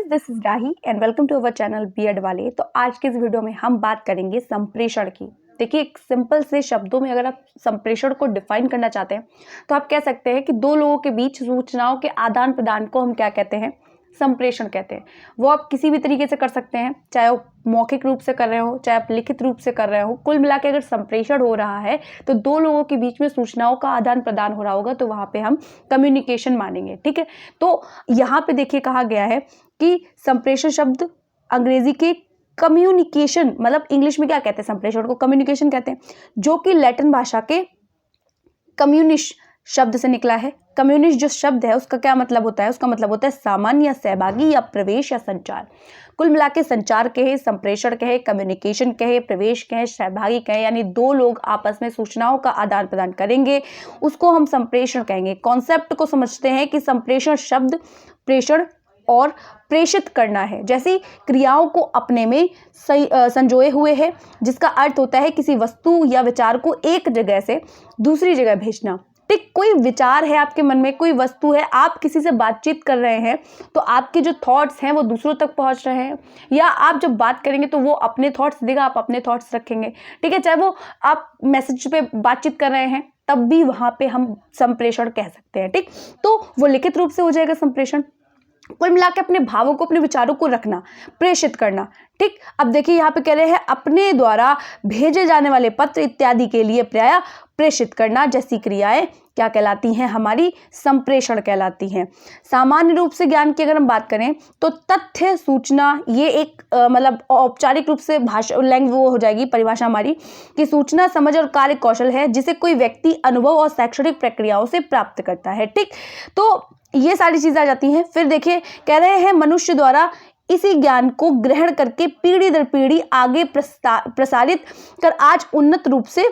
This is Rahi and welcome to our channel BEd वाले। तो आज के इस वीडियो में हम बात करेंगे संप्रेषण की। देखिए, एक सिंपल से शब्दों में अगर आप संप्रेषण को डिफाइन करना चाहते हैं तो आप कह सकते हैं कि दो लोगों के बीच सूचनाओं के आदान प्रदान को हम क्या कहते हैं, संप्रेषण कहते हैं। वो आप किसी भी तरीके से कर सकते हैं, चाहे वो मौखिक रूप से कर रहे हो, चाहे आप लिखित रूप से कर रहे हो। कुल मिला के अगर संप्रेषण हो रहा है तो दो लोगों के बीच में सूचनाओं का आदान प्रदान हो रहा होगा, तो वहां पे हम कम्युनिकेशन मानेंगे। ठीक है, तो यहाँ पे देखिए कहा गया है कि संप्रेषण शब्द अंग्रेजी के कम्युनिकेशन, मतलब इंग्लिश में क्या कहते हैं, संप्रेषण को कम्युनिकेशन कहते हैं, जो कि लैटिन भाषा के कम्युनिश शब्द से निकला है। कम्युनिश जो शब्द है उसका क्या मतलब होता है, उसका मतलब होता है सामान्य या सहभागी या प्रवेश या संचार। कुल मिला के संचार कहे, संप्रेषण कहे, कम्युनिकेशन कहे, प्रवेश कहे, सहभागी कहे, यानी दो लोग आपस में सूचनाओं का आदान प्रदान करेंगे, उसको हम संप्रेषण कहेंगे। कॉन्सेप्ट को समझते हैं कि संप्रेषण शब्द प्रेषण और प्रेषित करना है जैसी क्रियाओं को अपने में संजोए हुए है, जिसका अर्थ होता है किसी वस्तु या विचार को एक जगह से दूसरी जगह भेजना। ठीक, कोई विचार है आपके मन में, कोई वस्तु है, आप किसी से बातचीत कर रहे हैं तो आपके जो थॉट्स हैं वो दूसरों तक पहुंच रहे हैं, या आप जब बात करेंगे तो वो अपने थॉट्स देगा, आप अपने थॉट्स रखेंगे। ठीक है, चाहे वो आप मैसेज पे बातचीत कर रहे हैं तब भी वहां पे हम संप्रेषण कह सकते हैं। ठीक, तो वो लिखित रूप से हो जाएगा संप्रेषण। कुल मिला के अपने भावों को, अपने विचारों को रखना, प्रेषित करना। ठीक, अब देखिए यहाँ पे कह रहे हैं अपने द्वारा भेजे जाने वाले पत्र इत्यादि के लिए प्रायः प्रेषित करना जैसी क्रियाएं क्या कहलाती हैं, हमारी संप्रेषण कहलाती हैं। सामान्य रूप से ज्ञान की अगर हम बात करें तो तथ्य, सूचना, ये एक मतलब औपचारिक रूप से भाषा लैंग्वेज वो हो जाएगी परिभाषा हमारी कि सूचना समझ और कार्य कौशल है जिसे कोई व्यक्ति अनुभव और शैक्षणिक प्रक्रियाओं से प्राप्त करता है। ठीक, तो ये सारी चीजें आ जाती हैं। फिर देखिए कह रहे हैं मनुष्य द्वारा इसी ज्ञान को ग्रहण करके पीढ़ी दर पीढ़ी आगे प्रसारित कर आज उन्नत रूप से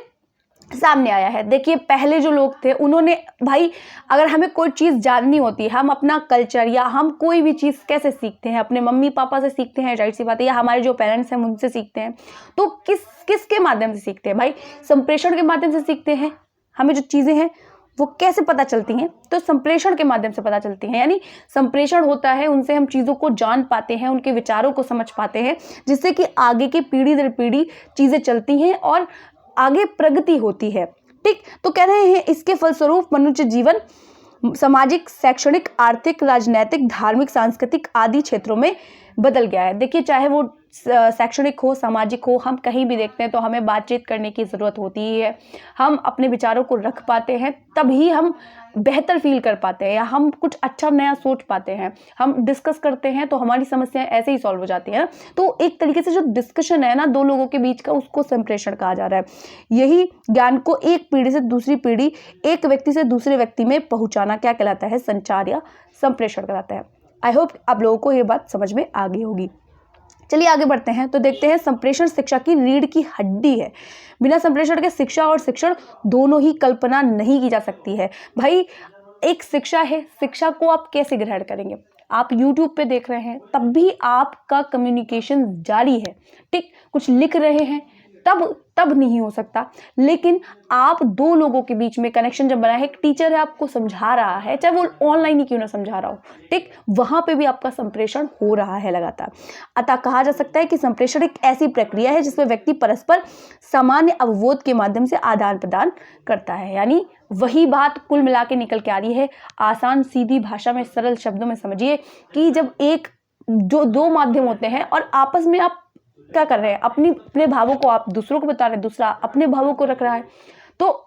सामने आया है। देखिए पहले जो लोग थे उन्होंने, भाई अगर हमें कोई चीज़ जाननी होती है, हम अपना कल्चर या हम कोई भी चीज़ कैसे सीखते हैं, अपने मम्मी पापा से सीखते हैं, राइट सी बात है, या हमारे जो पेरेंट्स हैं उनसे सीखते हैं, तो किसके माध्यम से सीखते हैं भाई, संप्रेषण के माध्यम से सीखते हैं। हमें जो चीज़ें हैं वो कैसे पता चलती हैं, तो संप्रेषण के माध्यम से पता चलती हैं। यानी संप्रेषण होता है, उनसे हम चीज़ों को जान पाते हैं, उनके विचारों को समझ पाते हैं, जिससे कि आगे की पीढ़ी दर पीढ़ी चीज़ें चलती हैं और आगे प्रगति होती है। ठीक, तो कह रहे हैं इसके फलस्वरूप मनुष्य जीवन सामाजिक, शैक्षणिक, आर्थिक, राजनैतिक, धार्मिक, सांस्कृतिक आदि क्षेत्रों में बदल गया है। देखिए चाहे वो शैक्षणिक हो, सामाजिक हो, हम कहीं भी देखते हैं तो हमें बातचीत करने की ज़रूरत होती ही है। हम अपने विचारों को रख पाते हैं तभी हम बेहतर फील कर पाते हैं, या हम कुछ अच्छा नया सोच पाते हैं। हम डिस्कस करते हैं तो हमारी समस्याएं ऐसे ही सॉल्व हो जाती हैं। तो एक तरीके से जो डिस्कशन है ना दो लोगों के बीच का, उसको संप्रेषण कहा जा रहा है। यही ज्ञान को एक पीढ़ी से दूसरी पीढ़ी, एक व्यक्ति से दूसरे व्यक्ति में पहुंचाना क्या कहलाता है, संचार या संप्रेषण कहलाता है। आई होप आप लोगों को ये बात समझ में आ गई होगी। चलिए आगे बढ़ते हैं, तो देखते हैं संप्रेषण शिक्षा की रीढ़ की हड्डी है। बिना संप्रेषण के शिक्षा और शिक्षण दोनों ही कल्पना नहीं की जा सकती है। भाई एक शिक्षा है, शिक्षा को आप कैसे ग्रहण करेंगे, आप YouTube पे देख रहे हैं तब भी आपका कम्युनिकेशन जारी है। ठीक, कुछ लिख रहे हैं तब नहीं हो सकता, लेकिन आप दो लोगों के बीच में कनेक्शन जब बना है, एक टीचर है आपको समझा रहा है, चाहे वो ऑनलाइन ही क्यों ना समझा रहा हो, ठीक, वहां पे भी आपका संप्रेषण हो रहा है लगातार। अतः कहा जा सकता है कि संप्रेषण एक ऐसी प्रक्रिया है जिसमें व्यक्ति परस्पर सामान्य अवबोध के माध्यम से आदान प्रदान करता है। यानी वही बात कुल मिला के निकल के आ रही है। आसान सीधी भाषा में, सरल शब्दों में समझिए कि जब एक जो दो माध्यम होते हैं और आपस में आप क्या कर रहे हैं, अपने भावों को आप दूसरों को बता रहे हैं, दूसरा अपने भावों को रख रहा है, तो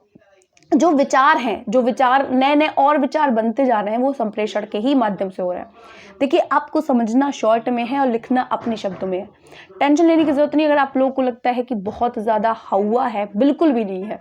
जो विचार हैं, जो विचार नए नए और विचार बनते जा रहे हैं, वो संप्रेषण के ही माध्यम से हो रहा है। देखिए आपको समझना शॉर्ट में है और लिखना अपने शब्दों में है। टेंशन लेने की जरूरत नहीं। अगर आप लोगों को लगता है कि बहुत ज़्यादा हवा है, बिल्कुल भी नहीं है।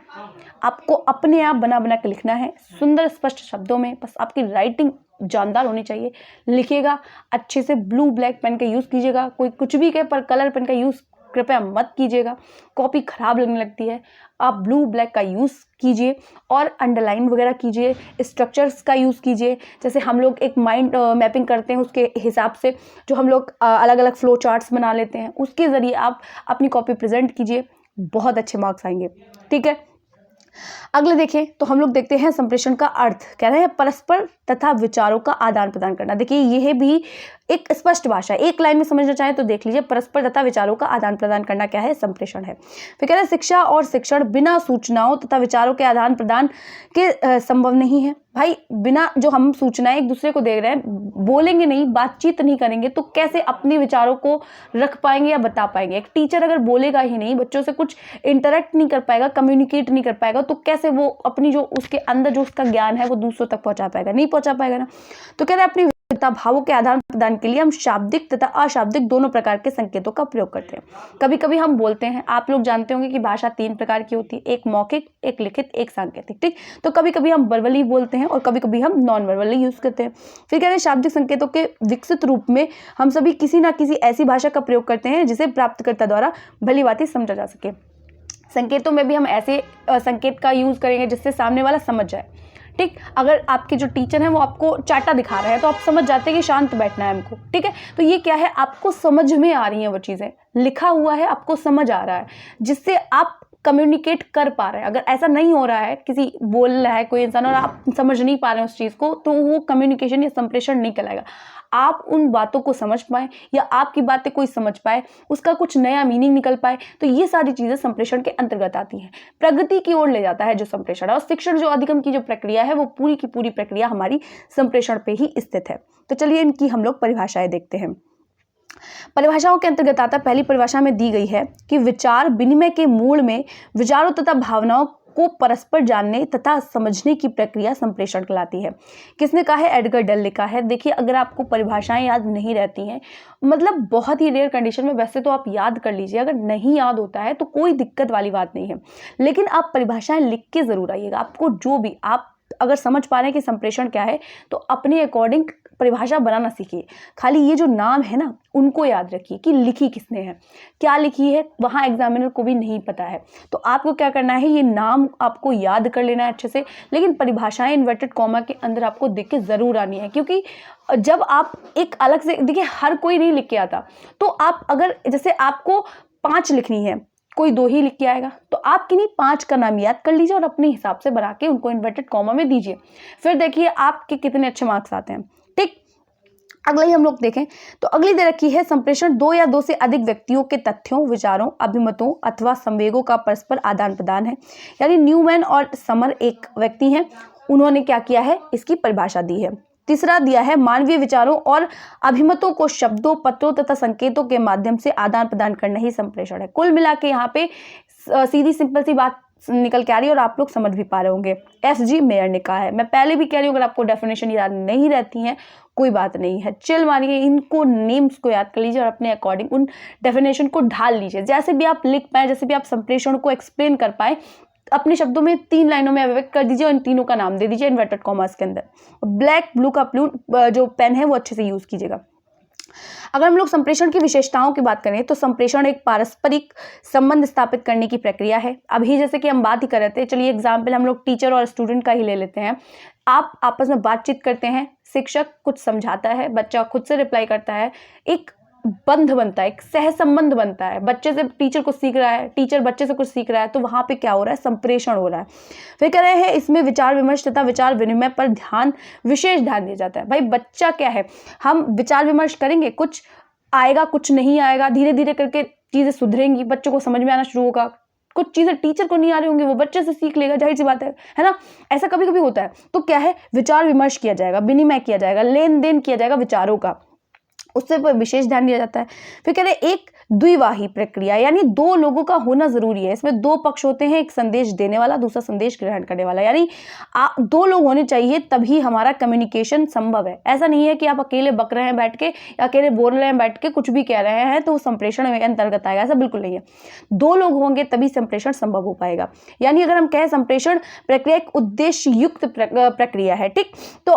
आपको अपने आप बना बना के लिखना है, सुंदर स्पष्ट शब्दों में। बस आपकी राइटिंग जानदार होनी चाहिए। लिखिएगा अच्छे से, ब्लू ब्लैक पेन का यूज़ कीजिएगा। कोई कुछ भी कहे पर कलर पेन का यूज़ कृपया मत कीजिएगा, कॉपी खराब लगने लगती है। आप ब्लू ब्लैक का यूज़ कीजिए और अंडरलाइन वगैरह कीजिए, स्ट्रक्चर्स का यूज़ कीजिए। जैसे हम लोग एक माइंड मैपिंग करते हैं, उसके हिसाब से जो हम लोग अलग अलग फ्लो चार्ट्स बना लेते हैं, उसके ज़रिए आप अपनी कॉपी प्रेजेंट कीजिए, बहुत अच्छे मार्क्स आएंगे। ठीक है, अगले देखें तो हम लोग देखते हैं संप्रेषण का अर्थ। कह रहे हैं परस्पर तथा विचारों का आदान प्रदान करना। देखिए यह भी एक स्पष्ट भाषा है, एक लाइन में समझना चाहें तो देख लीजिए, परस्पर तथा विचारों का आदान प्रदान करना क्या है, संप्रेषण है। फिर कह रहे हैं शिक्षा और शिक्षण बिना सूचनाओं तथा विचारों के आदान प्रदान के संभव नहीं है। भाई बिना जो हम सूचनाएं एक दूसरे को दे रहे हैं, बोलेंगे नहीं, बातचीत नहीं करेंगे तो कैसे अपने विचारों को रख पाएंगे या बता पाएंगे। एक टीचर अगर बोलेगा ही नहीं, बच्चों से कुछ इंटरेक्ट नहीं कर पाएगा, कम्युनिकेट नहीं कर पाएगा, तो कैसे वो अपनी जो उसके अंदर जो उसका ज्ञान है वो दूसरों तक पहुंचा पाएगा, नहीं पहुंचा पाएगा ना। तो कह रहे हैं अपनी भावों के आदान प्रदान के लिए हम शाब्दिक तथा अशाब्दिक दोनों प्रकार के संकेतों का प्रयोग करते हैं। कभी कभी हम बोलते हैं, आप लोग जानते होंगे कि भाषा 3 प्रकार की होती है, एक मौखिक, एक लिखित, एक सांकेतिक, ठीक। तो कभी कभी हम वर्बली बोलते हैं और कभी कभी हम नॉन वर्बली यूज करते हैं। फिर कह रहे हैं शाब्दिक संकेतों के विकसित रूप में हम सभी किसी ना किसी ऐसी भाषा का प्रयोग करते हैं जिसे प्राप्तकर्ता द्वारा भली भांति समझा जा सके। संकेतों में भी हम ऐसे संकेत का यूज करेंगे जिससे सामने वाला समझ जाए, ठीक। अगर आपके जो टीचर हैं वो आपको चार्टा दिखा रहे हैं तो आप समझ जाते हैं कि शांत बैठना है हमको, ठीक है। तो ये क्या है, आपको समझ में आ रही हैं वो चीज़ें, लिखा हुआ है आपको समझ आ रहा है, जिससे आप कम्युनिकेट कर पा रहे हैं। अगर ऐसा नहीं हो रहा है, किसी बोल रहा है कोई इंसान और आप समझ नहीं पा रहे हैं उस चीज़ को, तो वो कम्युनिकेशन या संप्रेषण नहीं कहलाएगा। आप उन बातों को समझ पाए या आपकी बातें कोई समझ पाए, उसका कुछ नया मीनिंग निकल पाए, तो ये सारी चीज़ें संप्रेषण के अंतर्गत आती हैं। प्रगति की ओर ले जाता है जो संप्रेषण है, और शिक्षण जो अधिगम की जो प्रक्रिया है वो पूरी की पूरी प्रक्रिया हमारी संप्रेषण पे ही स्थित है। तो चलिए इनकी हम लोग परिभाषाएं देखते हैं। परिभाषाओं के अंतर्गत आता, पहली परिभाषा में दी गई है कि विचार विनिमय के मूल में विचारों तथा भावनाओं को परस्पर जानने तथा समझने की प्रक्रिया संप्रेषण कहलाती है। किसने कहा है, एडगर डल ने कहा है। देखिए अगर आपको परिभाषाएं याद नहीं रहती हैं, मतलब बहुत ही रेयर कंडीशन में, वैसे तो आप याद कर लीजिए, अगर नहीं याद होता है तो कोई दिक्कत वाली बात नहीं है, लेकिन आप परिभाषाएं लिख के जरूर आइएगा। आपको जो भी, आप अगर समझ पा रहे हैं कि संप्रेषण क्या है तो अपने अकॉर्डिंग परिभाषा बनाना सीखिए। खाली ये जो नाम है ना उनको याद रखिए कि लिखी किसने है, क्या लिखी है, वहाँ एग्जामिनर को भी नहीं पता है। तो आपको क्या करना है, ये नाम आपको याद कर लेना है अच्छे से, लेकिन परिभाषाएं इन्वर्टेड कॉमा के अंदर आपको देख के जरूर आनी है, क्योंकि जब आप एक अलग से, देखिए हर कोई नहीं लिख के आता, तो आप अगर जैसे आपको 5 लिखनी है, कोई 2 ही लिख के आएगा, तो आप किन्हीं 5 का नाम याद कर लीजिए और अपने हिसाब से बना के उनको इन्वर्टेड कॉमा में दीजिए। फिर देखिए आपके कितने अच्छे मार्क्स आते हैं, ठीक। अगला ही हम लोग देखें तो अगली दे रखी है, संप्रेषण 2 या 2 से अधिक व्यक्तियों के तथ्यों, विचारों, अभिमतों अथवा संवेगों का परस्पर आदान प्रदान है। यानी न्यूमैन और समर एक व्यक्ति हैं, उन्होंने क्या किया है, इसकी परिभाषा दी है। तीसरा दिया है, मानवीय विचारों और अभिमतों को शब्दों, पत्रों तथा संकेतों के माध्यम से आदान प्रदान करना ही संप्रेषण है। कुल मिला के यहाँ पे सीधी सिंपल सी बात निकल के आ रही है और आप लोग समझ भी पा रहे होंगे। एस.जी. मेयर ने कहा है। मैं पहले भी कह रही हूँ, अगर आपको डेफिनेशन याद नहीं रहती है कोई बात नहीं है, चिल मारिए, इनको नेम्स को याद कर लीजिए और अपने अकॉर्डिंग उन डेफिनेशन को ढाल लीजिए, जैसे भी आप लिख पाए, जैसे भी आप संप्रेषण को एक्सप्लेन कर पाए, अपने शब्दों में 3 लाइनों में अभिव्यक्त कर दीजिए और इन तीनों का नाम दे दीजिए इन्वर्टेड कॉमास के अंदर। ब्लैक ब्लू का जो पेन है वो अच्छे से यूज कीजिएगा। अगर हम लोग संप्रेषण की विशेषताओं की बात करें तो संप्रेषण एक पारस्परिक संबंध स्थापित करने की प्रक्रिया है। अभी जैसे कि हम बात ही कर रहे थे, चलिए एग्जाम्पल हम लोग टीचर और स्टूडेंट का ही ले लेते हैं। आप आपस में बातचीत करते हैं, शिक्षक कुछ समझाता है, बच्चा खुद से रिप्लाई करता है, एक बंध बनता है, एक सह संबंध बनता है, बच्चे से टीचर कुछ सीख रहा है, टीचर बच्चे से कुछ सीख रहा है, तो वहां पे क्या हो रहा है, संप्रेषण हो रहा है। फिर कह रहे हैं इसमें विचार विमर्श तथा विचार विनिमय पर विशेष ध्यान दिया जाता है। भाई बच्चा क्या है, हम विचार विमर्श करेंगे, कुछ आएगा कुछ नहीं आएगा, धीरे धीरे करके चीजें सुधरेंगी, बच्चों को समझ में आना शुरू होगा, कुछ चीजें टीचर को नहीं आ रही होंगी वो बच्चे से सीख लेगा, जाहिर सी बात है ना। ऐसा कभी कभी होता है, तो क्या है, विचार विमर्श किया जाएगा, विनिमय किया जाएगा, लेन देन किया जाएगा विचारों का, उससे पर विशेष ध्यान दिया जाता है। फिर कह रहे एक द्विवाही प्रक्रिया, यानी 2 लोगों का होना जरूरी है। इसमें 2 पक्ष होते हैं, एक संदेश देने वाला, दूसरा संदेश ग्रहण करने वाला, यानी 2 लोग होने चाहिए तभी हमारा कम्युनिकेशन संभव है। ऐसा नहीं है कि आप अकेले बक रहे हैं बैठ के या अकेले बोल रहे हैं बैठ के, कुछ भी कह रहे हैं तो संप्रेषण में अंतर्गत आएगा, ऐसा बिल्कुल नहीं है। 2 लोग होंगे तभी संप्रेषण संभव हो पाएगा। यानी अगर हम कहें संप्रेषण प्रक्रिया एक उद्देश्य युक्त प्रक्रिया है, ठीक, तो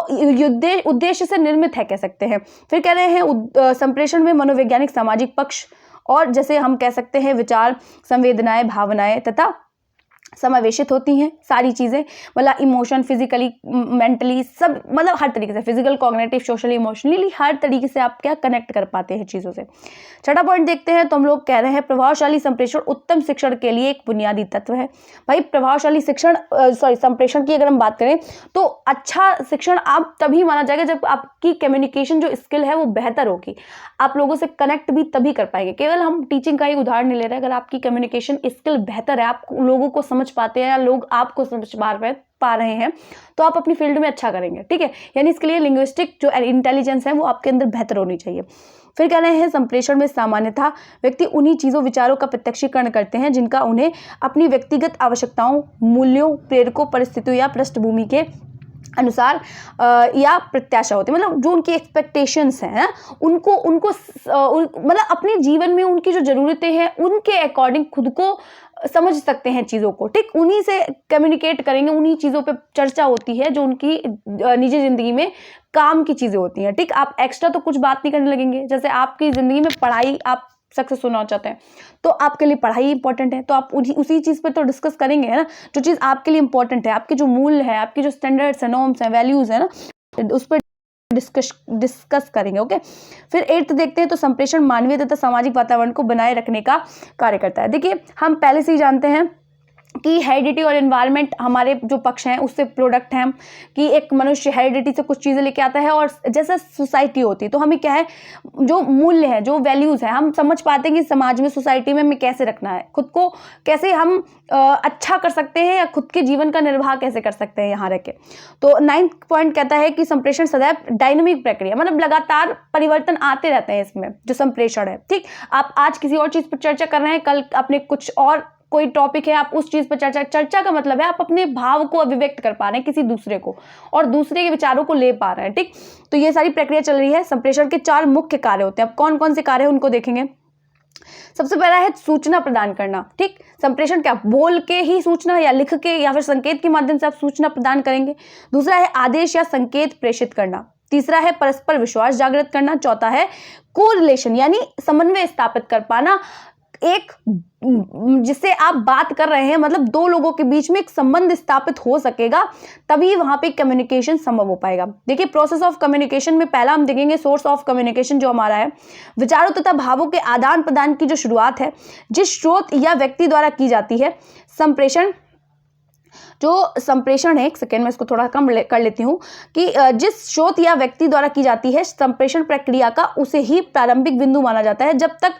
उद्देश्य से निर्मित है कह सकते हैं। फिर कह रहे हैं संप्रेषण में मनोवैज्ञानिक, सामाजिक पक्ष और जैसे हम कह सकते हैं विचार, संवेदनाएं, भावनाएं तथा समावेशित होती हैं सारी चीज़ें, मतलब इमोशन, फिजिकली, मेंटली, सब, मतलब हर तरीके से, फिजिकल, कॉग्निटिव, सोशली, इमोशनली, हर तरीके से आप क्या कनेक्ट कर पाते हैं चीज़ों से। छठा पॉइंट देखते हैं, तो हम लोग कह रहे हैं प्रभावशाली संप्रेषण उत्तम शिक्षण के लिए एक बुनियादी तत्व है। भाई प्रभावशाली शिक्षण संप्रेषण की अगर हम बात करें तो अच्छा शिक्षण आप तभी माना जाएगा जब आपकी कम्युनिकेशन जो स्किल है वो बेहतर होगी, आप लोगों से कनेक्ट भी तभी कर पाएंगे। केवल हम टीचिंग का ही उदाहरण नहीं ले रहे, अगर आपकी कम्युनिकेशन स्किल बेहतर है, आप लोगों को समझ पाते हैं या लोग आपको समझ पा रहे हैं, तो आप अपनी फील्ड में अच्छा करेंगे, ठीक है। यानी इसके लिए लिंग्विस्टिक जो इंटेलिजेंस है वो आपके अंदर बेहतर होनी चाहिए। फिर कह रहे हैं संप्रेषण में सामान्यतः व्यक्ति उन्हीं चीज़ों, विचारों का प्रत्यक्षीकरण करते हैं जिनका उन्हें अपनी व्यक्तिगत आवश्यकताओं, मूल्यों, प्रेरकों, परिस्थितियों या पृष्ठभूमि के अनुसार या प्रत्याशा होती है। मतलब जो उनकी एक्सपेक्टेशंस हैं उनको मतलब अपने जीवन में उनकी जो ज़रूरतें हैं उनके अकॉर्डिंग खुद को समझ सकते हैं चीज़ों को, ठीक, उन्हीं से कम्युनिकेट करेंगे, उन्हीं चीज़ों पे चर्चा होती है जो उनकी निजी ज़िंदगी में काम की चीज़ें होती हैं, ठीक। आप एक्स्ट्रा तो कुछ बात नहीं करने लगेंगे, जैसे आपकी ज़िंदगी में पढ़ाई, आप सक्सेस होना चाहते हैं तो आपके लिए पढ़ाई इंपॉर्टेंट है, तो आप उसी चीज़ पे तो डिस्कस करेंगे, है ना। जो चीज़ आपके लिए इंपॉर्टेंट है, आपके जो मूल्य है, आपकी जो स्टैंडर्ड्स है, नॉर्म्स हैं, वैल्यूज़ है ना, उस पर डिस्कस करेंगे। ओके, फिर 8th देखते हैं, तो संप्रेषण मानवीय तथा सामाजिक वातावरण को बनाए रखने का कार्य करता है। देखिए हम पहले से ही जानते हैं कि हेरिडिटी और एनवायरनमेंट हमारे जो पक्ष हैं उससे प्रोडक्ट हैं, कि एक मनुष्य हेरिडिटी से कुछ चीज़ें लेके आता है और जैसा सोसाइटी होती है तो हमें क्या है, जो मूल्य है, जो वैल्यूज़ हैं, हम समझ पाते हैं कि समाज में, सोसाइटी में हमें कैसे रखना है, खुद को कैसे हम अच्छा कर सकते हैं या खुद के जीवन का निर्वाह कैसे कर सकते हैं यहाँ रह के। तो 9th पॉइंट कहता है कि संप्रेषण सदैव डायनामिक प्रक्रिया, मतलब लगातार परिवर्तन आते रहते हैं इसमें जो संप्रेषण है, ठीक। आप आज किसी और चीज़ पर चर्चा कर रहे हैं, कल अपने कुछ और कोई टॉपिक है, आप उस चीज पर चर्चा का मतलब है आप अपने भाव को अभिव्यक्त कर पा रहे हैं किसी दूसरे को और दूसरे के विचारों को ले पा रहे हैं, ठीक। तो ये सारी प्रक्रिया चल रही है। संप्रेषण के 4 मुख्य कार्य होते हैं। अब कौन कौन से कार्य हैं उनको देखेंगे। सबसे पहला है सूचना प्रदान करना, ठीक। संप्रेषण क्या, बोल के ही सूचना या लिख के या फिर संकेत के माध्यम से आप सूचना प्रदान करेंगे। दूसरा है आदेश या संकेत प्रेषित करना। तीसरा है परस्पर विश्वास जागृत करना। चौथा है कोरिलेशन यानी समन्वय स्थापित कर पाना, एक जिससे आप बात कर रहे हैं, मतलब दो लोगों के बीच में एक संबंध स्थापित हो सकेगा, तभी वहां पे कम्युनिकेशन संभव हो पाएगा। देखिए प्रोसेस ऑफ कम्युनिकेशन में पहला हम देखेंगे सोर्स ऑफ कम्युनिकेशन जो हमारा है, विचारों तथा भावों के आदान प्रदान की जो शुरुआत है जिस स्रोत या व्यक्ति द्वारा की जाती है। संप्रेषण है, एक सेकेंड में इसको थोड़ा कम कर लेती हूँ, कि जिस स्रोत या व्यक्ति द्वारा की जाती है संप्रेषण प्रक्रिया का, उसे ही प्रारंभिक बिंदु माना जाता है। जब तक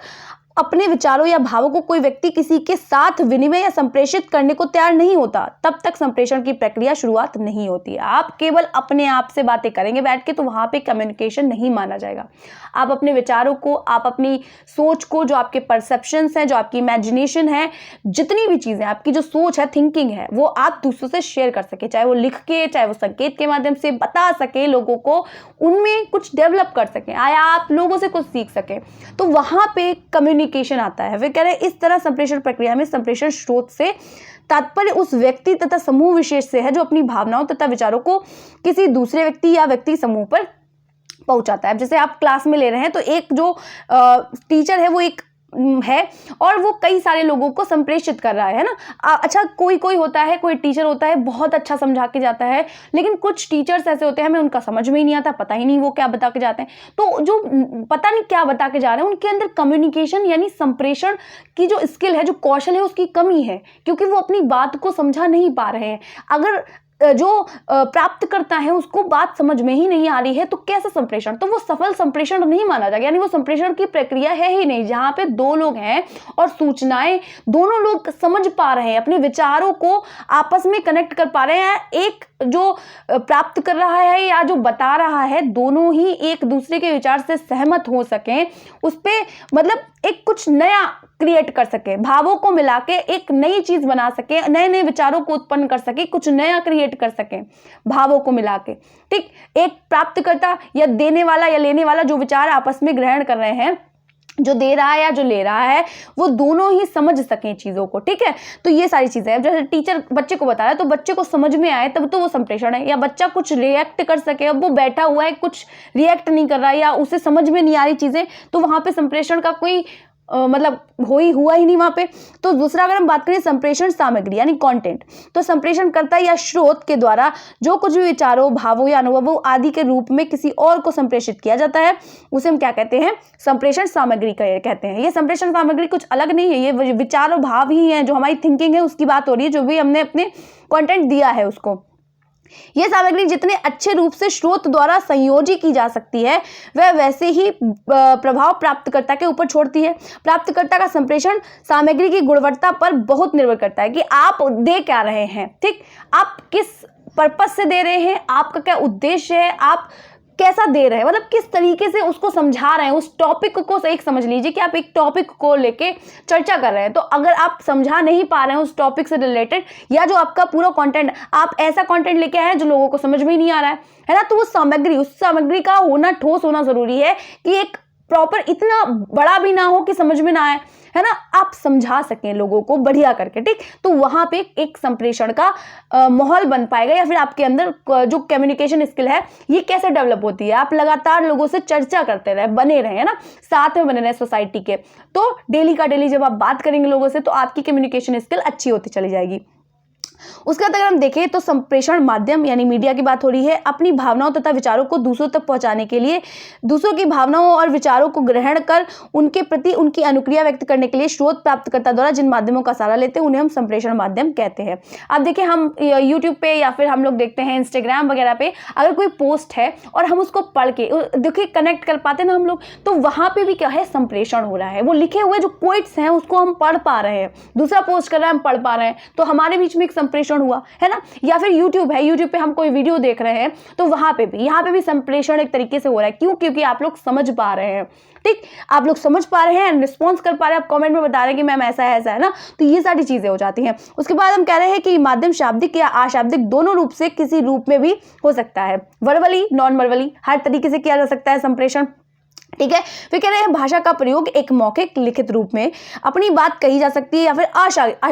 अपने विचारों या भावों को कोई व्यक्ति किसी के साथ विनिमय या संप्रेषित करने को तैयार नहीं होता, तब तक संप्रेषण की प्रक्रिया शुरुआत नहीं होती है। आप केवल अपने आप से बातें करेंगे बैठ के, तो वहां पे कम्युनिकेशन नहीं माना जाएगा। आप अपने विचारों को, आप अपनी सोच को, जो आपके परसेप्शंस हैं, जो आपकी इमेजिनेशन है, जितनी भी चीजें, आपकी जो सोच है, थिंकिंग है, वो आप दूसरों से शेयर कर सके, चाहे वो लिख के, चाहे वो संकेत के माध्यम से बता सके लोगों को, उनमें कुछ डेवलप कर सके, आया आप लोगों से कुछ सीख सके, तो वहां पे कम्युनिकेशन आता है। वे कह रहे हैं इस तरह संप्रेषण प्रक्रिया में संप्रेषण स्रोत से तात्पर्य उस व्यक्ति तथा समूह विशेष से है जो अपनी भावनाओं तथा विचारों को किसी दूसरे व्यक्ति या व्यक्ति समूह पर पहुंचाता है। जैसे आप क्लास में ले रहे हैं तो एक जो टीचर है वो एक है और वो कई सारे लोगों को संप्रेषित कर रहा है ना। अच्छा कोई होता है, कोई टीचर होता है बहुत अच्छा समझा के जाता है, लेकिन कुछ टीचर्स ऐसे होते हैं हमें उनका समझ में ही नहीं आता, पता ही नहीं वो क्या बता के जाते हैं। तो जो पता नहीं क्या बता के जा रहे हैं उनके अंदर कम्युनिकेशन यानी संप्रेषण की जो स्किल है, जो कौशल है, उसकी कमी है, क्योंकि वो अपनी बात को समझा नहीं पा रहे हैं। अगर जो प्राप्त करता है उसको बात समझ में ही नहीं आ रही है तो कैसा संप्रेषण, तो वो सफल संप्रेषण नहीं माना जाएगा, यानी वो संप्रेषण की प्रक्रिया है ही नहीं। जहां पे दो लोग हैं और सूचनाएं दोनों लोग समझ पा रहे हैं, अपने विचारों को आपस में कनेक्ट कर पा रहे हैं, एक जो प्राप्त कर रहा है या जो बता रहा है दोनों ही एक दूसरे के विचार से सहमत हो सके, उस पे मतलब एक कुछ नया क्रिएट कर सके, भावों को मिला के एक नई चीज बना सके, नए नए विचारों को उत्पन्न कर सके, कुछ नया क्रिएट कर सके भावों को मिला के, ठीक। एक प्राप्तकर्ता या देने वाला या लेने वाला जो विचार आपस में ग्रहण कर रहे हैं, जो दे रहा है या जो ले रहा है, वो दोनों ही समझ सकें चीजों को, ठीक है। तो ये सारी चीजें हैं। जैसे टीचर बच्चे को बता रहा है तो बच्चे को समझ में आए तब तो वो संप्रेषण है, या बच्चा कुछ रिएक्ट कर सके, अब वो बैठा हुआ है कुछ रिएक्ट नहीं कर रहा है या उसे समझ में नहीं आ रही चीजें, तो वहां पे संप्रेषण का कोई मतलब हुआ ही नहीं वहाँ पे। तो दूसरा अगर हम बात करें संप्रेषण सामग्री यानी कंटेंट, तो संप्रेषणकर्ता या स्रोत के द्वारा जो कुछ भी विचारों, भावों या अनुभवों आदि के रूप में किसी और को संप्रेषित किया जाता है उसे हम क्या कहते हैं, संप्रेषण सामग्री कहते हैं। ये संप्रेषण सामग्री कुछ अलग नहीं है, ये विचार और भाव ही है, जो हमारी थिंकिंग है उसकी बात हो रही है, जो भी हमने अपने कंटेंट दिया है उसको। यह सामग्री जितने अच्छे रूप से स्रोत द्वारा संयोजी की जा सकती है वह वैसे ही प्रभाव प्राप्तकर्ता के ऊपर छोड़ती है। प्राप्तकर्ता का संप्रेषण सामग्री की गुणवत्ता पर बहुत निर्भर करता है कि आप दे क्या रहे हैं, ठीक, आप किस पर्पस से दे रहे हैं, आपका क्या उद्देश्य है, आप कैसा दे रहे हैं, मतलब किस तरीके से उसको समझा रहे हैं। उस टॉपिक को एक समझ लीजिए कि आप एक टॉपिक को लेके चर्चा कर रहे हैं, तो अगर आप समझा नहीं पा रहे हैं उस टॉपिक से रिलेटेड, या जो आपका पूरा कंटेंट, आप ऐसा कंटेंट लेके आए हैं जो लोगों को समझ में ही नहीं आ रहा है ना, तो उस सामग्री का होना, ठोस होना जरूरी है कि एक प्रॉपर, इतना बड़ा भी ना हो कि समझ में ना आए, है ना, आप समझा सकें लोगों को बढ़िया करके, ठीक। तो वहां पे एक संप्रेषण का माहौल बन पाएगा, या फिर आपके अंदर जो कम्युनिकेशन स्किल है ये कैसे डेवलप होती है, आप लगातार लोगों से चर्चा करते रहे, बने रहे, है ना, साथ में बने रहे सोसाइटी के। तो डेली का डेली जब आप बात करेंगे लोगों से तो आपकी कम्युनिकेशन स्किल अच्छी होती चली जाएगी। उसके बाद अगर हम देखें तो संप्रेषण माध्यम यानी मीडिया की बात हो रही है, अपनी भावनाओं तथा विचारों को दूसरों तक पहुंचाने के लिए, दूसरों की भावनाओं और विचारों को ग्रहण कर उनके प्रति उनकी अनुक्रिया व्यक्त करने के लिए स्रोत प्राप्तकर्ता द्वारा जिन माध्यमों का सहारा लेते हैं उन्हें हम संप्रेषण माध्यम कहते हैं। अब देखिए, हम यूट्यूब पे या फिर हम लोग देखते हैं इंस्टाग्राम वगैरह पे, अगर कोई पोस्ट है और हम उसको पढ़ के देखिए कनेक्ट कर पाते हैं ना हम लोग, तो वहां पे भी क्या है, संप्रेषण हो रहा है। वो लिखे हुए जो कोट्स हैं उसको हम पढ़ पा रहे हैं, दूसरा पोस्ट कर रहा है हम पढ़ पा रहे हैं, तो हमारे बीच में एक संप्रेषण हुआ, है ना। या फिर यूट्यूब है, यूट्यूब पे हम कोई वीडियो देख रहे हैं तो वहां पे भी, यहाँ पे भी संप्रेषण एक तरीके से हो रहा है। क्यों? क्योंकि आप लोग समझ पा रहे हैं, ठीक, आप लोग समझ पा रहे हैं, रिस्पॉन्स कर पा रहे हैं, आप कमेंट में बता रहे हैं कि मैम ऐसा है ना, तो ये सारी चीजें हो जाती हैं। उसके बाद हम कह रहे हैं कि माध्यम शाब्दिक या अशाब्दिक दोनों रूप से किसी रूप में भी हो सकता है, वर्बली, नॉन वर्बली, हर तरीके से किया जा सकता है संप्रेषण, ठीक है। फिर कह रहे हैं भाषा का प्रयोग एक मौखिक लिखित रूप में अपनी बात कही जा सकती है या फिर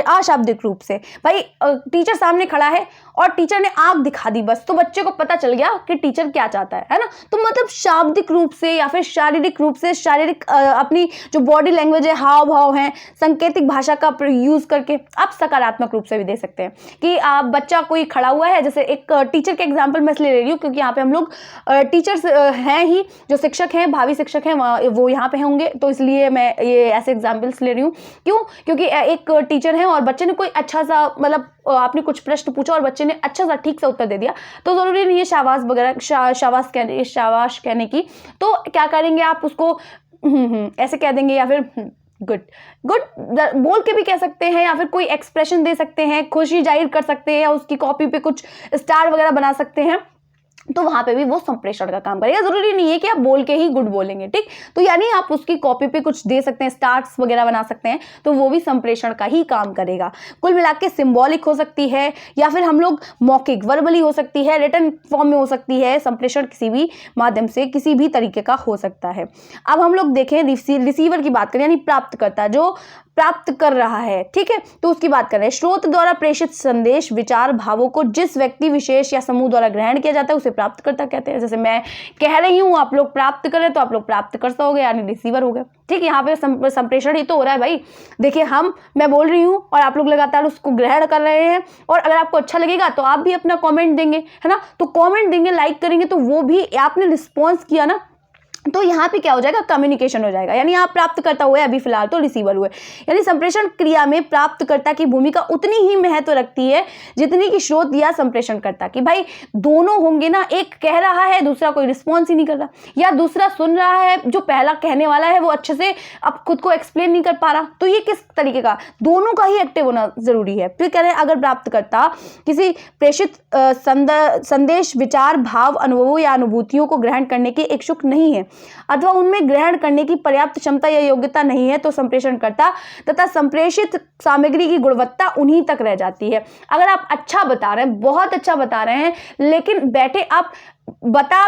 अशाब्दिक रूप से। भाई टीचर सामने खड़ा है और टीचर ने आंख दिखा दी बस, तो बच्चे को पता चल गया कि टीचर क्या चाहता है ना। तो मतलब शाब्दिक रूप से या फिर शारीरिक रूप से, शारीरिक अपनी जो बॉडी लैंग्वेज है, हाव भाव है, सांकेतिक भाषा का यूज करके आप सकारात्मक रूप से भी दे सकते हैं कि आप बच्चा कोई खड़ा हुआ है, जैसे एक टीचर के एग्जाम्पल मैं इसलिए ले रही हूँ क्योंकि यहाँ पे हम लोग टीचर्स हैं ही, जो शिक्षक हैं, भावी शिक्षक हैं वो यहाँ पे होंगे, तो इसलिए मैं ये ऐसे एग्जाम्पल्स ले रही हूँ। क्यों? क्योंकि एक टीचर है और बच्चे ने कोई अच्छा सा, मतलब आपने कुछ प्रश्न पूछा और बच्चे ने अच्छा सा ठीक से उत्तर दे दिया, तो जरूरी नहीं है शाबाश वगैरह, शाबाश कहने की, तो क्या करेंगे आप उसको ऐसे कह देंगे, या फिर गुड बोल के भी कह सकते हैं, या फिर कोई एक्सप्रेशन दे सकते हैं, खुशी जाहिर कर सकते हैं, या उसकी कॉपी पे कुछ स्टार वगैरह बना सकते हैं, तो वहां पे भी वो संप्रेषण का काम करेगा। जरूरी नहीं है कि आप बोल के ही गुड बोलेंगे, ठीक, तो यानी आप उसकी कॉपी पे कुछ दे सकते हैं, स्टार्स वगैरह बना सकते हैं, तो वो भी संप्रेषण का ही काम करेगा। कुल मिला के सिंबॉलिक हो सकती है, या फिर हम लोग मौखिक वर्बली हो सकती है, रिटन फॉर्म में हो सकती है। संप्रेषण किसी भी माध्यम से किसी भी तरीके का हो सकता है। अब हम लोग देखें रिसीवर की बात करें, यानी प्राप्तकर्ता, जो प्राप्त कर रहा है, ठीक है, तो उसकी बात कर रहे हैं। स्रोत द्वारा प्रेषित संदेश, विचार, भावों को जिस व्यक्ति विशेष या समूह द्वारा ग्रहण किया जाता है उसे प्राप्तकर्ता कहते हैं। जैसे मैं कह रही हूँ आप लोग प्राप्त करें, तो आप लोग प्राप्तकर्ता हो गए यानी रिसीवर हो गए, ठीक। यहाँ पे संप्रेषण ही तो हो रहा है भाई। देखिए मैं बोल रही हूँ और आप लोग लगातार उसको ग्रहण कर रहे हैं, और अगर आपको अच्छा लगेगा तो आप भी अपना कमेंट देंगे, है ना, तो कमेंट देंगे, लाइक करेंगे, तो वो भी आपने रिस्पॉन्स किया ना, तो यहाँ पे क्या हो जाएगा, कम्युनिकेशन हो जाएगा, यानी आप प्राप्तकर्ता हुए, अभी फिलहाल तो रिसीवर हुए। यानी संप्रेषण क्रिया में प्राप्तकर्ता की भूमिका उतनी ही महत्व रखती है जितनी कि स्रोत या संप्रेषणकर्ता की। भाई दोनों होंगे ना, एक कह रहा है, दूसरा कोई रिस्पॉन्स ही नहीं कर रहा, या दूसरा सुन रहा है, जो पहला कहने वाला है वो अच्छे से अब खुद को एक्सप्लेन नहीं कर पा रहा, तो ये किस तरीके का, दोनों का ही एक्टिव होना जरूरी है। फिर कह रहे हैं अगर प्राप्तकर्ता किसी प्रेषित संदेश, विचार, भाव, अनुभवों या अनुभूतियों को ग्रहण करने के इच्छुक नहीं है अथवा उनमें ग्रहण करने की पर्याप्त क्षमता या योग्यता नहीं है, तो संप्रेषणकर्ता तथा संप्रेषित सामग्री की गुणवत्ता उन्हीं तक रह जाती है। अगर आप अच्छा बता रहे हैं, बहुत अच्छा बता रहे हैं, लेकिन बैठे आप बता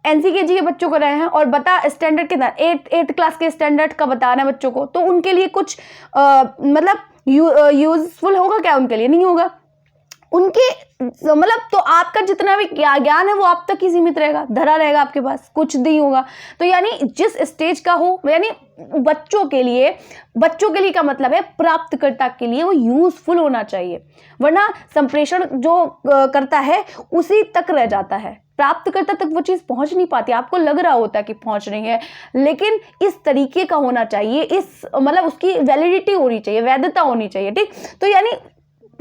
एनसीकेजी के बच्चों को रहे हैं और बता स्टैंडर्ड के 8th क्लास के स्टैंडर्ड का बता रहे हैं बच्चों को, तो उनके लिए कुछ मतलब यूजफुल होगा क्या? उनके लिए नहीं होगा। उनके मतलब तो आपका जितना भी ज्ञान है वो आप तक ही सीमित रहेगा, धरा रहेगा, आपके पास कुछ नहीं होगा। तो यानी जिस स्टेज का हो, यानी बच्चों के लिए का मतलब है प्राप्तकर्ता के लिए वो यूजफुल होना चाहिए, वरना संप्रेषण जो करता है उसी तक रह जाता है, प्राप्तकर्ता तक वो चीज पहुंच नहीं पाती। आपको लग रहा होता है कि पहुंच रही है, लेकिन इस तरीके का होना चाहिए, इस मतलब उसकी वैलिडिटी होनी चाहिए, वैधता होनी चाहिए, ठीक। तो यानी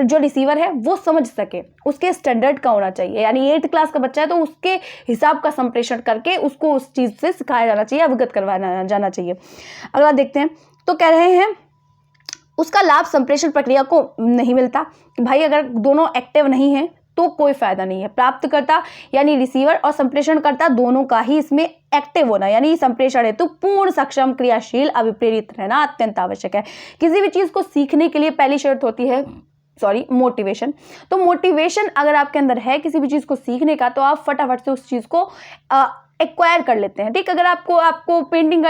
जो रिसीवर है वो समझ सके, उसके स्टैंडर्ड का होना चाहिए। यानी 8th क्लास का बच्चा है तो उसके हिसाब का संप्रेषण करके उसको उस चीज से सिखाया जाना चाहिए, अवगत करवाया जाना चाहिए। अगला देखते हैं, तो कह रहे हैं उसका लाभ संप्रेषण प्रक्रिया को नहीं मिलता कि भाई अगर दोनों एक्टिव नहीं है तो कोई फायदा नहीं है। प्राप्तकर्ता यानी रिसीवर और संप्रेषणकर्ता दोनों का ही इसमें एक्टिव होना, यानी संप्रेषण हेतु पूर्ण सक्षम, क्रियाशील, अभिप्रेरित रहना अत्यंत आवश्यक है। किसी भी चीज को सीखने के लिए पहली शर्त होती है मोटिवेशन। तो मोटिवेशन अगर आपके अंदर है किसी भी चीज को सीखने का, तो आप फटाफट से उस चीज को एक्वायर कर लेते हैं, ठीक। अगर आपको पेंटिंग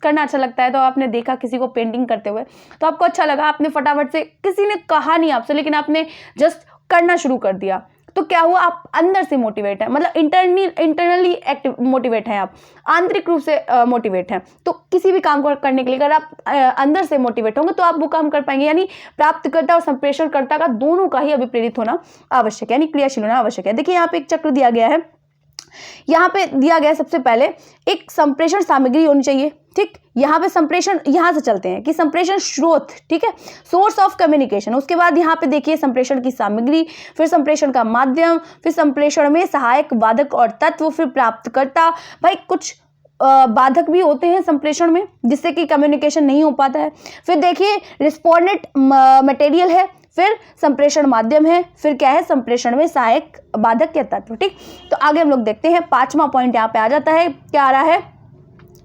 करना अच्छा लगता है, तो आपने देखा किसी को पेंटिंग करते हुए, तो आपको अच्छा लगा, आपने फटाफट से, किसी ने कहा नहीं आपसे, लेकिन आपने जस्ट करना शुरू कर दिया, तो क्या हुआ, आप अंदर से मोटिवेट है, मतलब इंटरनली एक्टिव मोटिवेट है, आप आंतरिक रूप से मोटिवेट हैं। तो किसी भी काम को करने के लिए अगर आप अंदर से मोटिवेट होंगे तो आप वो काम कर पाएंगे। यानी प्राप्तकर्ता और संप्रेषणकर्ता का दोनों का ही अभिप्रेरित होना आवश्यक है, यानी क्रियाशील होना आवश्यक है। देखिए यहाँ पे एक चक्र दिया गया है, यहाँ पे दिया गया है सबसे पहले एक संप्रेषण सामग्री होनी चाहिए, ठीक। यहाँ पे संप्रेषण, यहाँ से चलते हैं कि संप्रेषण स्रोत, ठीक है, सोर्स ऑफ कम्युनिकेशन। उसके बाद यहाँ पे देखिए संप्रेषण की सामग्री, फिर संप्रेषण का माध्यम, फिर संप्रेषण में सहायक बाधक और तत्व, फिर प्राप्तकर्ता। भाई कुछ बाधक भी होते हैं संप्रेषण में जिससे कि कम्युनिकेशन नहीं हो पाता है। फिर देखिए रिस्पोंडेंट मटेरियल है, फिर संप्रेषण माध्यम है, फिर क्या है, संप्रेषण में सहायक बाधक या तत्व, ठीक। तो आगे हम लोग देखते हैं, 5वां पॉइंट यहाँ पे आ जाता है, क्या आ रहा है,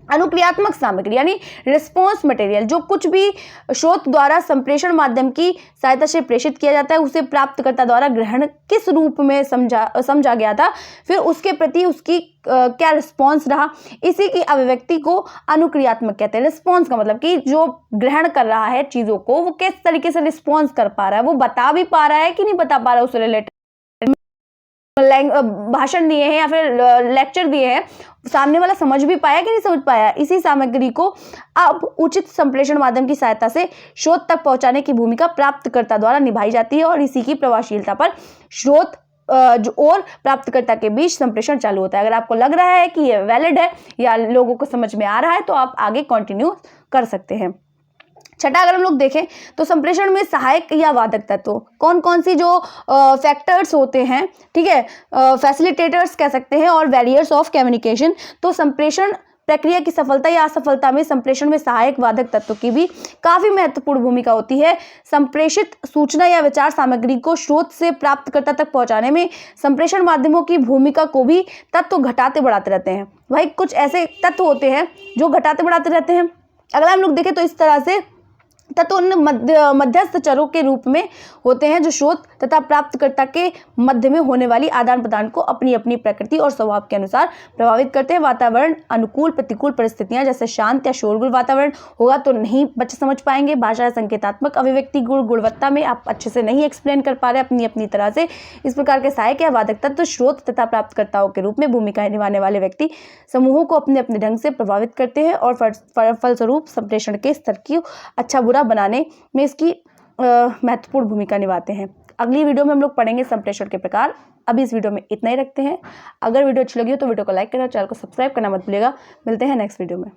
अनुक्रियात्मक सामग्री यानी रिस्पॉन्स मटेरियल। जो कुछ भी स्रोत द्वारा संप्रेषण माध्यम की सहायता से प्रेषित किया जाता है उसे प्राप्तकर्ता द्वारा ग्रहण किस रूप में समझा गया था, फिर उसके प्रति उसकी क्या रिस्पॉन्स रहा, इसी की अभिव्यक्ति को अनुक्रियात्मक कहते हैं। रिस्पॉन्स का मतलब कि जो ग्रहण कर रहा है चीजों को, वो किस तरीके से रिस्पॉन्स कर पा रहा है, वो बता भी पा रहा है कि नहीं बता पा रहा है, उससे रिलेटेड भाषण दिए हैं या फिर लेक्चर दिए हैं, सामने वाला समझ भी पाया कि नहीं समझ पाया। इसी सामग्री को अब उचित संप्रेषण माध्यम की सहायता से स्रोत तक पहुंचाने की भूमिका प्राप्तकर्ता द्वारा निभाई जाती है और इसी की प्रभावशीलता पर स्रोत और प्राप्तकर्ता के बीच संप्रेषण चालू होता है। अगर आपको लग रहा है कि ये वैलिड है या लोगों को समझ में आ रहा है तो आप आगे कंटिन्यू कर सकते हैं। छठा अगर हम लोग देखें तो संप्रेषण में सहायक या वादक तत्व कौन कौन सी जो फैक्टर्स होते हैं, ठीक है, फैसिलिटेटर्स कह सकते हैं और बैरियर्स ऑफ कम्युनिकेशन। तो संप्रेषण प्रक्रिया की सफलता या असफलता में संप्रेषण में सहायक वादक तत्व की भी काफी महत्वपूर्ण भूमिका होती है। संप्रेषित सूचना या विचार सामग्री को स्रोत से प्राप्तकर्ता तक पहुंचाने में संप्रेषण माध्यमों की भूमिका को भी तत्व घटाते बढ़ाते रहते हैं। भाई कुछ ऐसे तत्व होते हैं जो घटाते बढ़ाते रहते हैं। अगर हम लोग देखें तो इस तरह से तत्व उन मध्यस्थ चरों के रूप में होते हैं जो स्रोत तथा प्राप्तकर्ता के मध्य में होने वाली आदान प्रदान को अपनी अपनी प्रकृति और स्वभाव के अनुसार प्रभावित करते हैं। वातावरण अनुकूल प्रतिकूल परिस्थितियां जैसे शांत या शोरगुल वातावरण होगा तो नहीं बच्चे समझ पाएंगे। भाषा संकेतात्मक अभिव्यक्ति गुण गुणवत्ता में आप अच्छे से नहीं एक्सप्लेन कर पा रहे अपनी अपनी तरह से। इस प्रकार के सहायक या वादक तत्व स्रोत तथा प्राप्तकर्ताओं के रूप में भूमिका निभाने वाले व्यक्ति समूहों को अपने अपने ढंग से प्रभावित करते हैं और फलस्वरूप संप्रेषण के स्तर की अच्छा बुरा बनाने में इसकी महत्वपूर्ण भूमिका निभाते हैं। अगली वीडियो में हम लोग पढ़ेंगे संप्रेषण के प्रकार। अभी इस वीडियो में इतना ही रखते हैं। अगर वीडियो अच्छी लगी हो तो वीडियो को लाइक करना, चैनल को सब्सक्राइब करना मत भूलिएगा। मिलते हैं नेक्स्ट वीडियो में।